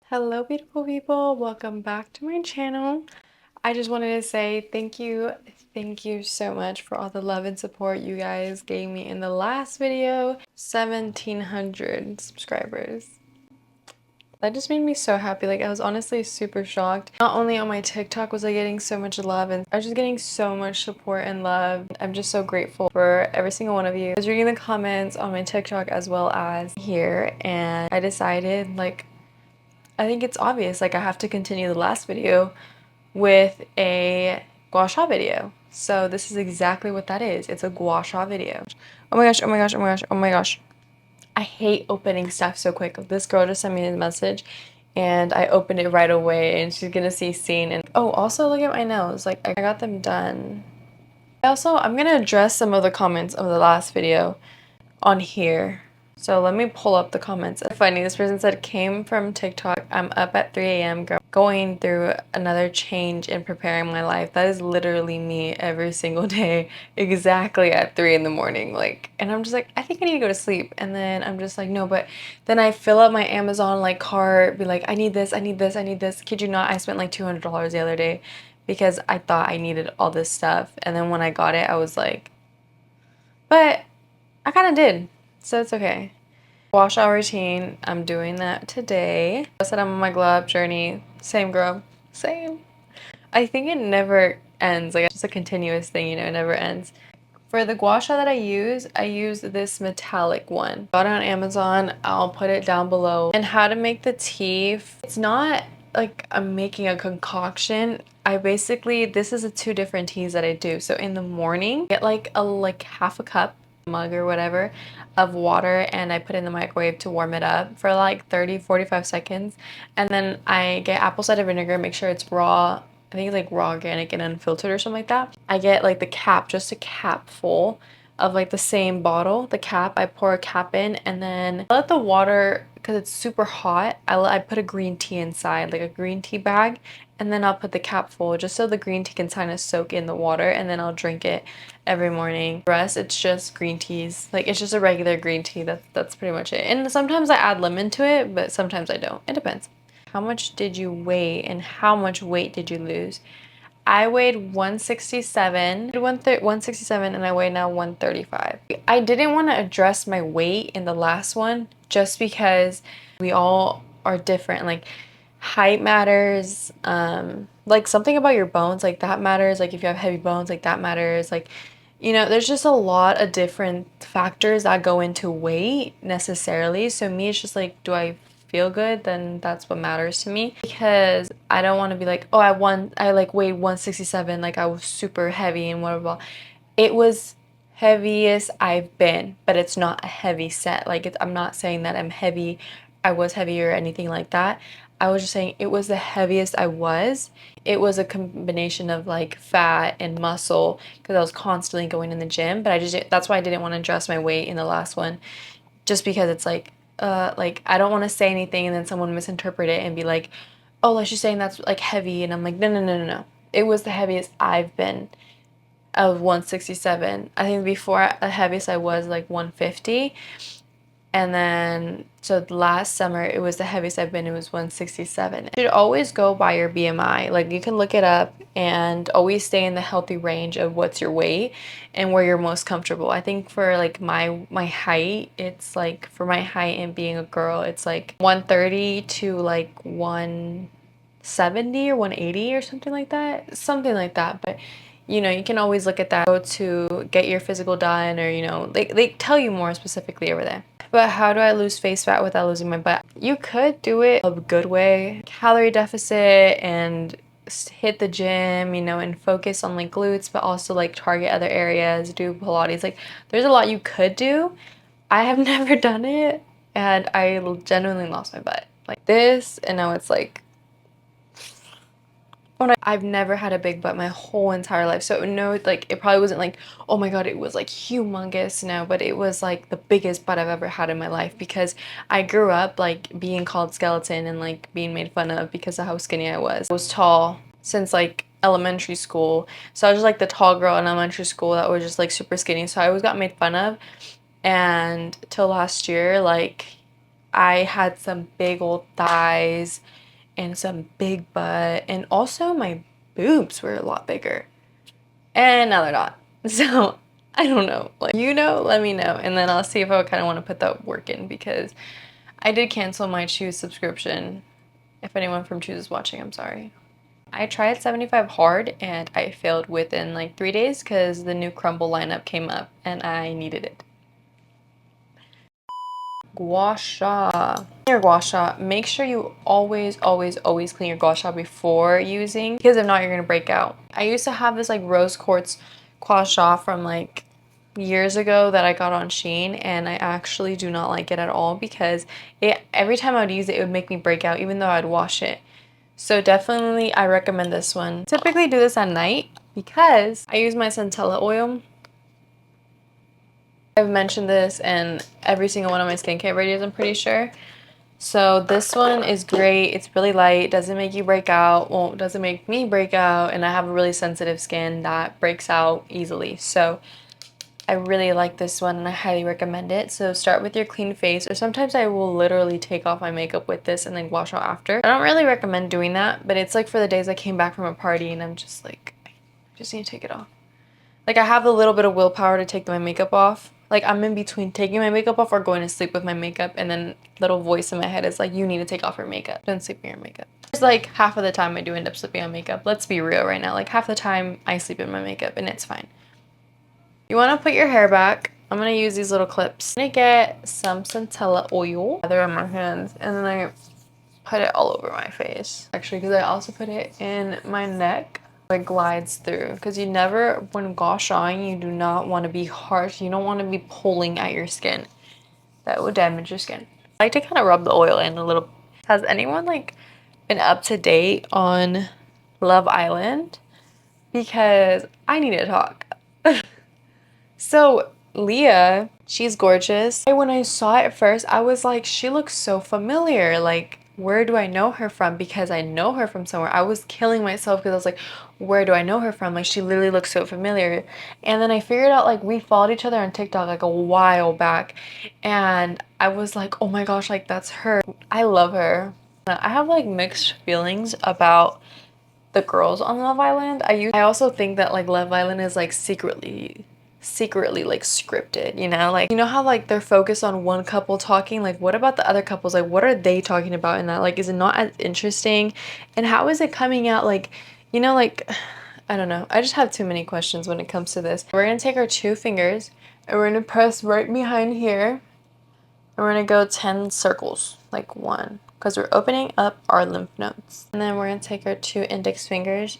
Hello beautiful people, welcome back to my channel. I just wanted to say thank you so much for all the love and support you guys gave me in the last video. 1,700 subscribers. That just made me so happy. Like, I was honestly super shocked. Not only on my TikTok was I getting so much love, and I was just getting so much support and love. I'm just so grateful for every single one of you. I was reading the comments on my TikTok as well as here, and I decided, like, I think it's obvious, like I have to continue the last video with a Gua Sha video. So this is exactly what that is. It's a Gua Sha video. Oh my gosh, oh my gosh, oh my gosh, oh my gosh. I hate opening stuff so quick. This girl just sent me a message and I opened it right away and she's gonna see scene. And oh, also look at my nails. Like, I got them done. Also, I'm gonna address some of the comments of the last video on here. So let me pull up the comments. Funny, this person said, came from TikTok. I'm up at 3 a.m. going through another change and preparing my life. That is literally me every single day, exactly at 3 in the morning. Like, and I'm just like, I think I need to go to sleep. And then I'm just like, no, but then I fill up my Amazon like cart, be like, I need this, I need this, I need this. Kid you not, I spent like $200 the other day because I thought I needed all this stuff. And then when I got it, I was like, but I kind of did. So it's okay. Wash out routine. I'm doing that today. I said I'm on my glow up journey. Same girl. Same. I think it never ends. Like, it's just a continuous thing, you know, it never ends. For the gua sha that I use this metallic one. Got it on Amazon. I'll put it down below. And how to make the tea. It's not like I'm making a concoction. This is the two different teas that I do. So in the morning, get like half a cup, mug or whatever, of water, and I put it in the microwave to warm it up for like 30-45 seconds. And then I get apple cider vinegar, make sure it's raw. I think it's like raw organic and unfiltered or something like that. I get like the cap, just a cap full of like the same bottle, the cap. I pour a cap in and then I let the water, because it's super hot, I put a green tea inside, like a green tea bag, and then I'll put the cap full just so the green tea can kind of soak in the water, and then I'll drink it every morning. The rest, it's just green teas. Like, it's just a regular green tea. That's pretty much it. And sometimes I add lemon to it, but sometimes I don't. It depends. How much did you weigh and how much weight did you lose? I weighed 167, 167, and I weigh now 135. I didn't want to address my weight in the last one just because we all are different. Like, height matters, like something about your bones, like that matters. Like, if you have heavy bones, like that matters. Like, you know, there's just a lot of different factors that go into weight necessarily. So me, it's just like, do I feel good? Then that's what matters to me, because I don't want to be like, oh, I like weighed 167, like I was super heavy and whatever. It was heaviest I've been, but it's not a heavy set. Like, I'm not saying that I'm heavy, I was heavy or anything like that. I was just saying it was the heaviest I was. It was a combination of like fat and muscle because I was constantly going in the gym, but that's why I didn't want to adjust my weight in the last one, just because it's like I don't want to say anything and then someone misinterpret it and be like, oh, like she's saying that's like heavy, and I'm like, no, no, no, no, no. It was the heaviest I've been, of 167. I think before, the heaviest I was like 150. And then, so last summer, it was the heaviest I've been, it was 167. You should always go by your BMI. Like, you can look it up and always stay in the healthy range of what's your weight and where you're most comfortable. I think for like my height, it's like, for my height and being a girl, it's like 130 to like 170 or 180 or something like that. Something like that. But you know, you can always look at that, go to get your physical done, or, you know, they tell you more specifically over there. But how do I lose face fat without losing my butt? You could do it a good way. Calorie deficit and hit the gym, you know, and focus on like glutes, but also like target other areas, do Pilates. Like, there's a lot you could do. I have never done it, and I genuinely lost my butt. Like this, and now it's like, I've never had a big butt my whole entire life, so no, like, it probably wasn't like, oh my god, it was like humongous, no, but it was like the biggest butt I've ever had in my life, because I grew up like being called skeleton and like being made fun of because of how skinny I was. I was tall since like elementary school, so I was just like the tall girl in elementary school that was just like super skinny, so I always got made fun of. And till last year, like, I had some big old thighs and some big butt, and also my boobs were a lot bigger. And now they're not. So I don't know. Like, you know, let me know. And then I'll see if I kind of want to put that work in, because I did cancel my Choose subscription. If anyone from Choose is watching, I'm sorry. I tried 75 hard and I failed within like 3 days because the new crumble lineup came up and I needed it. Gua Sha. Your gua sha, make sure you always clean your gua sha before using, because if not, you're gonna break out. I used to have this like rose quartz gua sha from like years ago that I got on Shein, and I actually do not like it at all because every time I would use it, it would make me break out even though I'd wash it. So definitely I recommend this one. Typically do this at night because I use my Centella oil. I've mentioned this in every single one of my skincare videos, I'm pretty sure. So this one is great. It's really light, doesn't make you break out. Well, it doesn't make me break out, and I have a really sensitive skin that breaks out easily. So I really like this one and I highly recommend it. So start with your clean face, or sometimes I will literally take off my makeup with this and then wash out after. I don't really recommend doing that, but it's like for the days I came back from a party and I'm just like, I just need to take it off. Like, I have a little bit of willpower to take my makeup off. Like, I'm in between taking my makeup off or going to sleep with my makeup, and then little voice in my head is like, you need to take off your makeup. Don't sleep in your makeup. It's like half of the time I do end up sleeping on makeup. Let's be real right now. Like, half the time I sleep in my makeup and it's fine. You want to put your hair back. I'm going to use these little clips. I'm going to get some Centella oil. They're on my hands, and then I put it all over my face. Actually, because I also put it in my neck. It glides through, because you never, when gua shaing, you do not want to be harsh. You don't want to be pulling at your skin. That would damage your skin. I like to kind of rub the oil in a little. Has anyone like been up to date on Love Island? Because I need to talk. So Leah, she's gorgeous. When I saw it first, I was like, she looks so familiar. Like, where do I know her from? Because I know her from somewhere. I was killing myself because I was like, where do I know her from? Like, she literally looks so familiar. And then I figured out, like, we followed each other on TikTok like a while back, and I was like, oh my gosh, like, that's her. I love her. I have like mixed feelings about the girls on Love Island. I also think that like Love Island is like secretly like scripted, you know? Like, you know how like they're focused on one couple talking? Like, what about the other couples? Like, what are they talking about in that? Like, is it not as interesting? And how is it coming out? Like, you know, like, I don't know. I just have too many questions when it comes to this. We're gonna take our 2 fingers and we're gonna press right behind here, and we're gonna go 10 circles, like 1, because we're opening up our lymph nodes. And then we're gonna take our 2 index fingers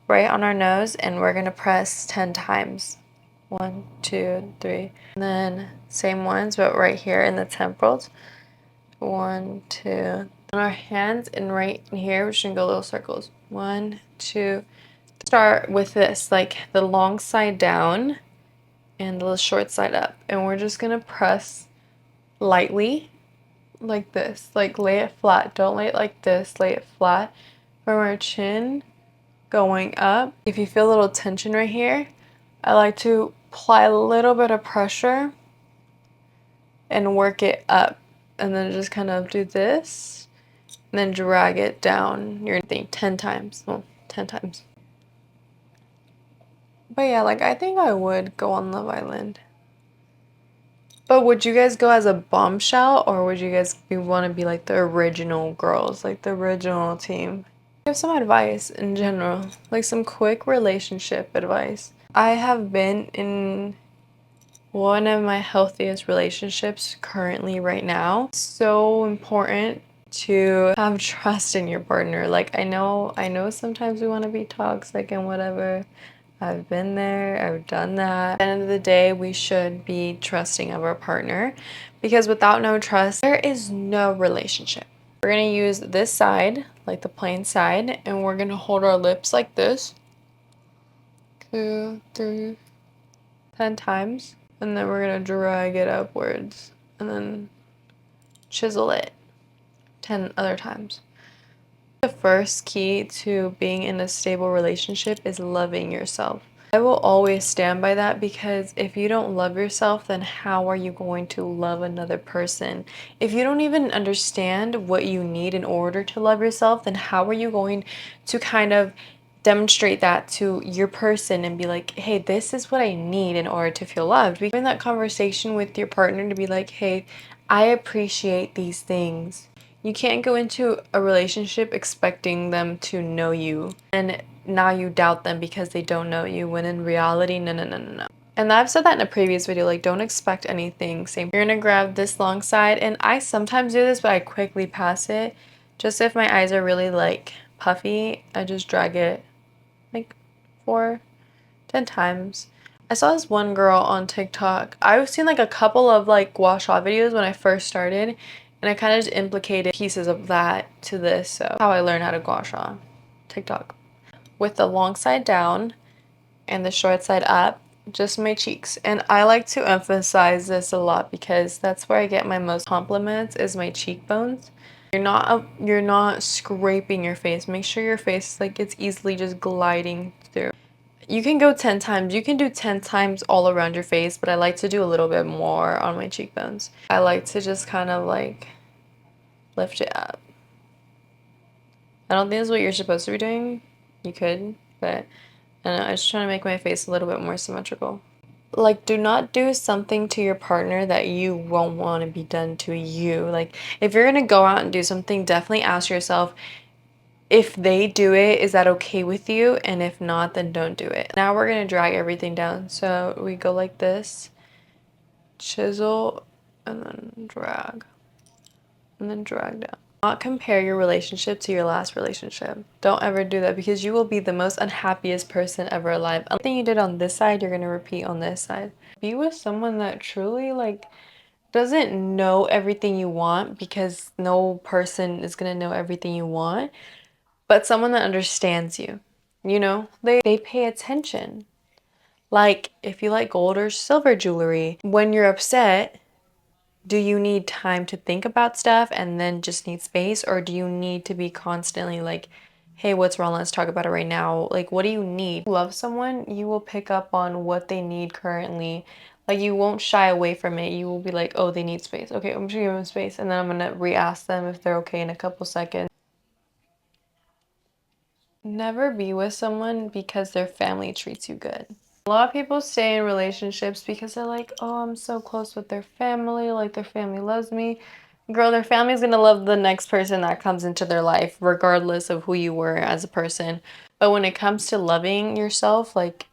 right on our nose, and we're gonna press 10 times. 1, 2, 3. And then same ones, but right here in the temporals. 1, 2. On our hands, and right in here, we're just gonna go little circles. 1, 2. Start with this, like the long side down and the short side up. And we're just gonna press lightly like this. Like, lay it flat. Don't lay it like this. Lay it flat from our chin going up. If you feel a little tension right here, I like to apply a little bit of pressure and work it up, and then just kind of do this and then drag it down your thing 10 times. Well, 10 times. But yeah, like, I think I would go on Love Island. But would you guys go as a bombshell, or would you guys want to be like the original girls, like the original team? I have some advice in general, like some quick relationship advice. I have been in one of my healthiest relationships currently right now. It's so important to have trust in your partner. Like, I know sometimes we want to be toxic and whatever. I've been there, I've done that. At the end of the day, we should be trusting of our partner, because without no trust, there is no relationship. We're gonna use this side, like the plain side, and we're gonna hold our lips like this. 2, 3, 10 times. And then we're gonna drag it upwards and then chisel it 10 other times. The first key to being in a stable relationship is loving yourself. I will always stand by that, because if you don't love yourself, then how are you going to love another person? If you don't even understand what you need in order to love yourself, then how are you going to kind of demonstrate that to your person and be like, hey, this is what I need in order to feel loved? Having that conversation with your partner to be like, hey, I appreciate these things. You can't go into a relationship expecting them to know you, and now you doubt them because they don't know you, when in reality, no, no, no, no, no. And I've said that in a previous video, like, don't expect anything. Same, you're gonna grab this long side, and I sometimes do this, but I quickly pass it. Just if my eyes are really like puffy, I just drag it like 4-10 times. I saw this one girl on TikTok. I've seen like a couple of like Gua Sha videos when I first started, and I kind of just implicated pieces of that to this. So how I learned how to Gua Sha. TikTok. With the long side down and the short side up, just my cheeks. And I like to emphasize this a lot because that's where I get my most compliments, is my cheekbones. You're not scraping your face. Make sure your face, like, it's easily just gliding through. You can go 10 times. You can do 10 times all around your face, but I like to do a little bit more on my cheekbones. I like to just kind of like lift it up. I don't think that's what you're supposed to be doing. You could, but I don't know, I'm just trying to make my face a little bit more symmetrical. Like, do not do something to your partner that you won't want to be done to you. Like, if you're gonna go out and do something, definitely ask yourself, if they do it, is that okay with you? And if not, then don't do it. Now we're gonna drag everything down. So we go like this, chisel, and then drag, and then drag down. Not compare your relationship to your last relationship. Don't ever do that, because you will be the most unhappiest person ever alive. Anything you did on this side, you're gonna repeat on this side. Be with someone that truly like doesn't know everything you want, because no person is gonna know everything you want, but someone that understands you. You know, they pay attention. Like, if you like gold or silver jewelry, when you're upset, do you need time to think about stuff and then just need space? Or do you need to be constantly like, hey, what's wrong? Let's talk about it right now. Like, what do you need? If you love someone, you will pick up on what they need currently. Like, you won't shy away from it. You will be like, oh, they need space. Okay, I'm just gonna give them space. And then I'm gonna re-ask them if they're okay in a couple seconds. Never be with someone because their family treats you good. A lot of people stay in relationships because they're like, oh, I'm so close with their family, like their family loves me. Girl, their family's gonna love the next person that comes into their life, regardless of who you were as a person. But when it comes to loving yourself, like,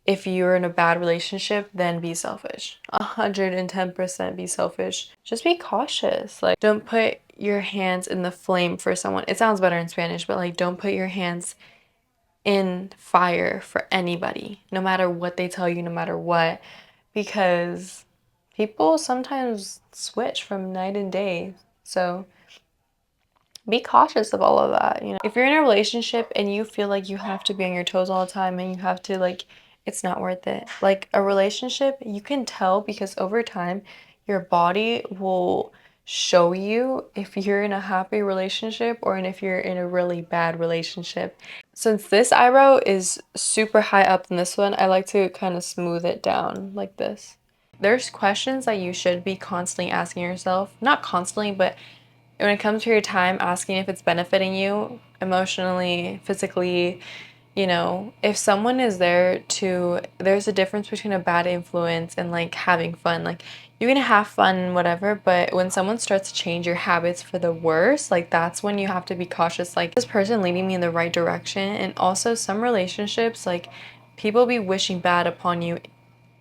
if you're in a bad relationship, then be selfish. 110% be selfish. Just be cautious. Like, don't put your hands in the flame for someone. It sounds better in Spanish, but like, don't put your hands in fire for anybody, no matter what they tell you, no matter what, because people sometimes switch from night and day. So be cautious of all of that. You know, if you're in a relationship and you feel like you have to be on your toes all the time and you have to, like, it's not worth it. Like, a relationship, you can tell, because over time your body will show you if you're in a happy relationship or if you're in a really bad relationship. Since this eyebrow is super high up in this one, I like to kind of smooth it down like this. There's questions that you should be constantly asking yourself. Not constantly, but when it comes to your time, asking if it's benefiting you emotionally, physically. You know, if someone is there to, there's a difference between a bad influence and like having fun. Like, you're gonna have fun and whatever, but when someone starts to change your habits for the worse, like, that's when you have to be cautious. Like, this person leading me in the right direction? And also, some relationships, like, people be wishing bad upon you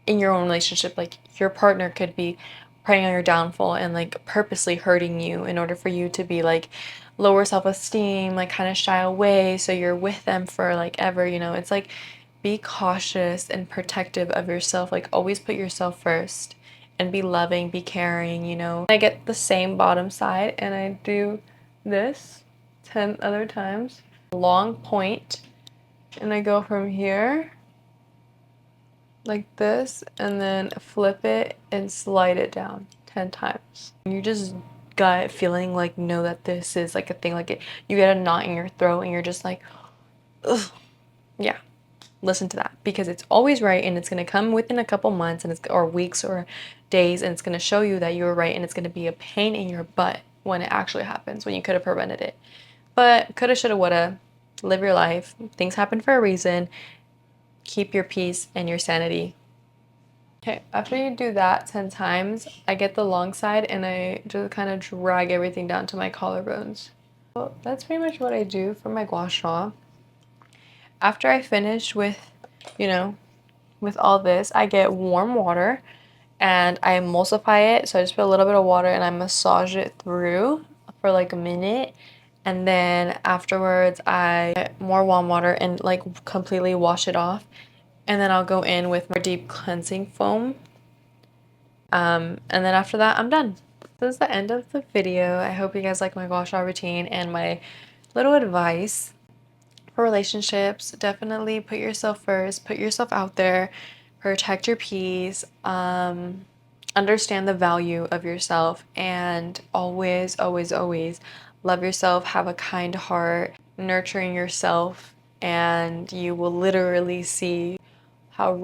in your own relationship. Like, your partner could be preying on your downfall and like purposely hurting you in order for you to be like lower self-esteem, like kind of shy away, so you're with them for like ever. You know, it's like, be cautious and protective of yourself. Like, always put yourself first and be loving, be caring. You know, I get the same bottom side and I do this 10 other times, long point, and I go from here like this, and then flip it and slide it down 10 times. You just gut feeling, like, know that this is like a thing. Like, you get a knot in your throat and you're just like, ugh. Yeah, listen to that, because it's always right, and it's going to come within a couple months and or weeks or days, and it's going to show you that you were right, and it's going to be a pain in your butt when it actually happens, when you could have prevented it. But coulda, shoulda, woulda. Live your life. Things happen for a reason. Keep your peace and your sanity. Okay, after you do that 10 times, I get the long side and I just kind of drag everything down to my collarbones. Well, that's pretty much what I do for my gua sha. After I finish with, with all this, I get warm water and I emulsify it. So I just put a little bit of water and I massage it through for like a minute. And then afterwards, I get more warm water and like completely wash it off. And then I'll go in with more deep cleansing foam. And then after that, I'm done. This is the end of the video. I hope you guys like my gua sha routine and my little advice for relationships. Definitely put yourself first, put yourself out there, protect your peace, understand the value of yourself, and always, always, always love yourself, have a kind heart, nurturing yourself, and you will literally see how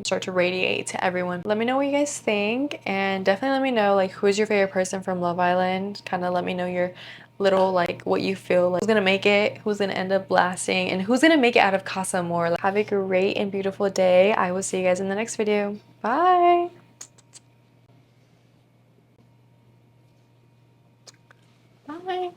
start to radiate to everyone. Let me know what you guys think, and definitely let me know like who's your favorite person from Love Island. Kind of let me know your little like what you feel like, who's gonna make it, who's gonna end up lasting, and who's gonna make it out of Casa Amor. Have a great and beautiful day. I will see you guys in the next video. Bye. Bye.